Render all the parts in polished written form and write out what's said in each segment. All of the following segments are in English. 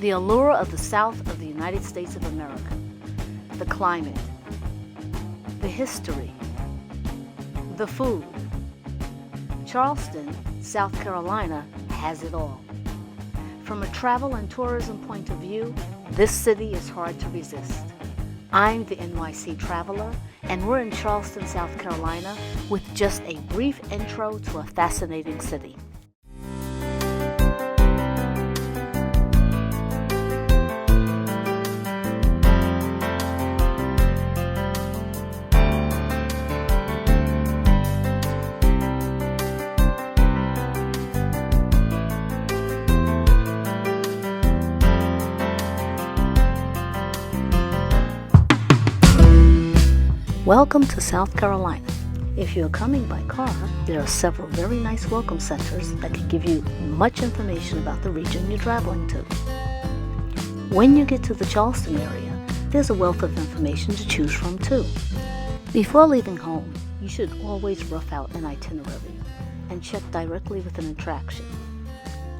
The allure of the South of the United States of America, the climate, the history, the food. Charleston, South Carolina has it all. From a travel and tourism point of view, this city is hard to resist. I'm the NYC Traveler, and we're in Charleston, South Carolina, with just a brief intro to a fascinating city. Welcome to South Carolina. If you're coming by car, there are several very nice welcome centers that can give you much information about the region you're traveling to. When you get to the Charleston area, there's a wealth of information to choose from too. Before leaving home, you should always rough out an itinerary and check directly with an attraction.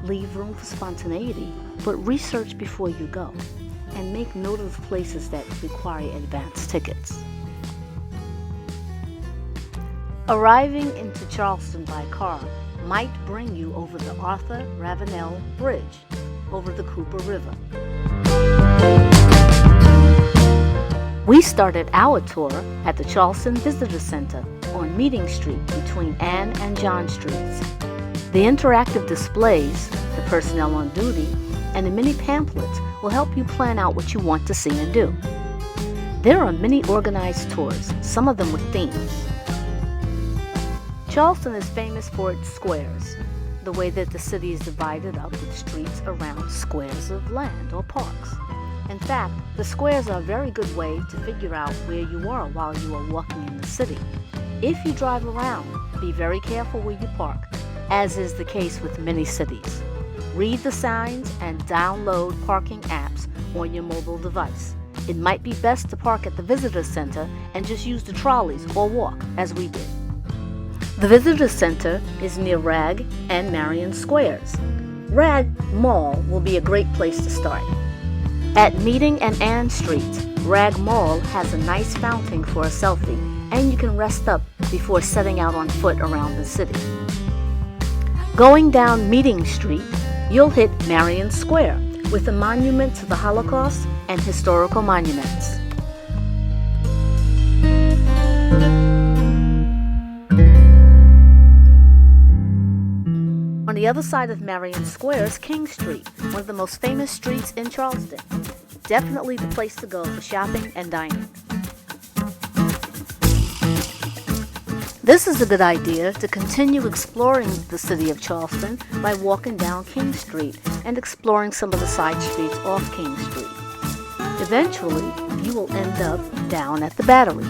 Leave room for spontaneity, but research before you go, and make note of places that require advance tickets. Arriving into Charleston by car might bring you over the Arthur Ravenel Bridge over the Cooper River. We started our tour at the Charleston Visitor Center on Meeting Street between Ann and John Streets. The interactive displays, the personnel on duty, and the mini pamphlets will help you plan out what you want to see and do. There are many organized tours, some of them with themes. Charleston is famous for its squares, the way that the city is divided up with streets around squares of land or parks. In fact, the squares are a very good way to figure out where you are while you are walking in the city. If you drive around, be very careful where you park, as is the case with many cities. Read the signs and download parking apps on your mobile device. It might be best to park at the visitor center and just use the trolleys or walk, as we did. The Visitor Center is near Rag and Marion Squares. Rag Mall will be a great place to start. At Meeting and Ann Streets, Rag Mall has a nice fountain for a selfie, and you can rest up before setting out on foot around the city. Going down Meeting Street, you'll hit Marion Square with a monument to the Holocaust and historical monuments. On the other side of Marion Square is King Street, one of the most famous streets in Charleston. Definitely the place to go for shopping and dining. This is a good idea to continue exploring the city of Charleston by walking down King Street and exploring some of the side streets off King Street. Eventually, you will end up down at the Battery.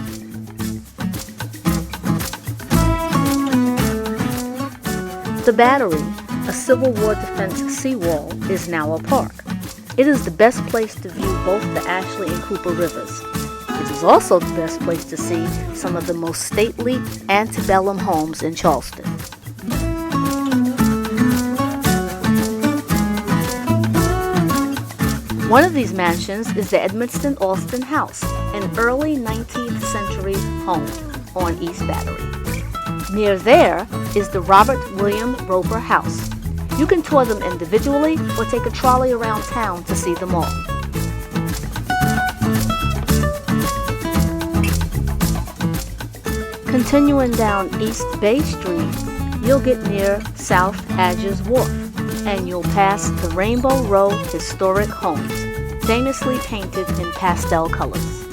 The Battery, a Civil War defense seawall, is now a park. It is the best place to view both the Ashley and Cooper rivers. It is also the best place to see some of the most stately antebellum homes in Charleston. One of these mansions is the Edmonston Alston House, an early 19th century home on East Battery. Near there is the Robert William Roper House. You can tour them individually or take a trolley around town to see them all. Continuing down East Bay Street, you'll get near South Adges Wharf, and you'll pass the Rainbow Row Historic Homes, famously painted in pastel colors.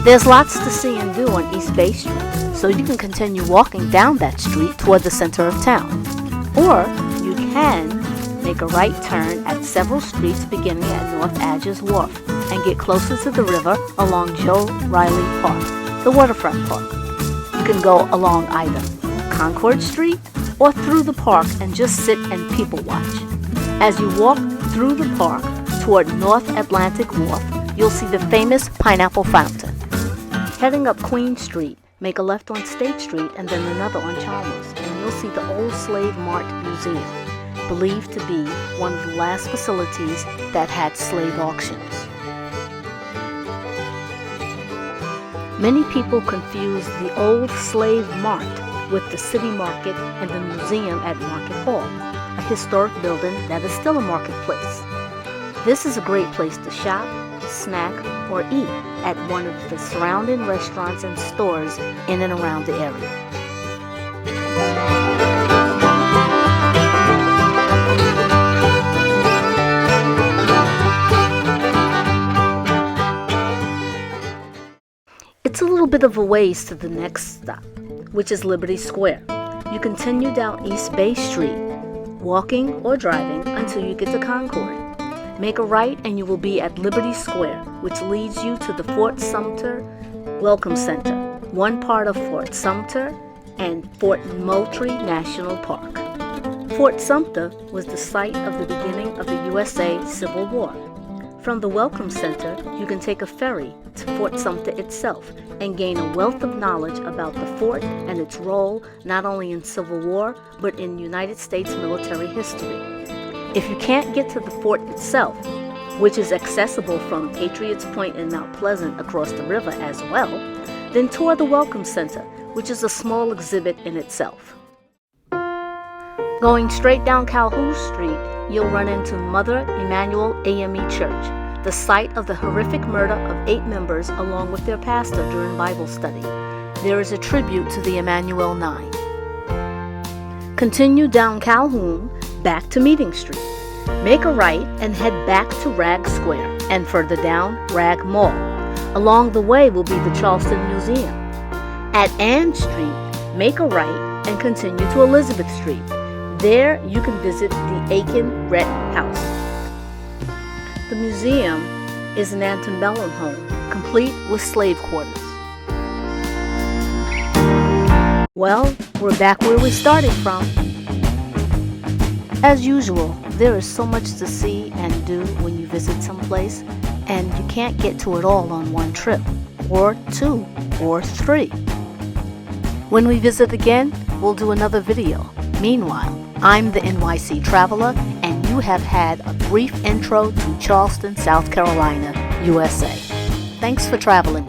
There's lots to see and do on East Bay Street, so you can continue walking down that street toward the center of town. Or you can make a right turn at several streets beginning at North Adges Wharf and get closer to the river along Joe Riley Park, the waterfront park. You can go along either Concord Street or through the park and just sit and people watch. As you walk through the park toward North Atlantic Wharf, you'll see the famous Pineapple Fountain. Heading up Queen Street, make a left on State Street and then another on Chalmers, and you'll see the Old Slave Mart Museum, believed to be one of the last facilities that had slave auctions. Many people confuse the Old Slave Mart with the City Market and the museum at Market Hall, a historic building that is still a marketplace. This is a great place to shop, snack, or eat at one of the surrounding restaurants and stores in and around the area. It's a little bit of a ways to the next stop, which is Liberty Square. You continue down East Bay Street, walking or driving until you get to Concord. Make a right and you will be at Liberty Square, which leads you to the Fort Sumter Welcome Center, one part of Fort Sumter and Fort Moultrie National Park. Fort Sumter was the site of the beginning of the USA Civil War. From the Welcome Center, you can take a ferry to Fort Sumter itself and gain a wealth of knowledge about the fort and its role not only in Civil War, but in United States military history. If you can't get to the fort itself, which is accessible from Patriots Point and Mount Pleasant across the river as well, then tour the Welcome Center, which is a small exhibit in itself. Going straight down Calhoun Street, you'll run into Mother Emanuel AME Church, the site of the horrific murder of 8 members along with their pastor during Bible study. There is a tribute to the Emanuel 9. Continue down Calhoun, back to Meeting Street. Make a right and head back to Rag Square and further down Rag Mall. Along the way will be the Charleston Museum. At Ann Street, make a right and continue to Elizabeth Street. There you can visit the Aiken Rhett House. The museum is an antebellum home, complete with slave quarters. Well, we're back where we started from. As usual, there is so much to see and do when you visit someplace, and you can't get to it all on one trip, or 2, or 3. When we visit again, we'll do another video. Meanwhile, I'm the NYC Traveler, and you have had a brief intro to Charleston, South Carolina, USA. Thanks for traveling with me.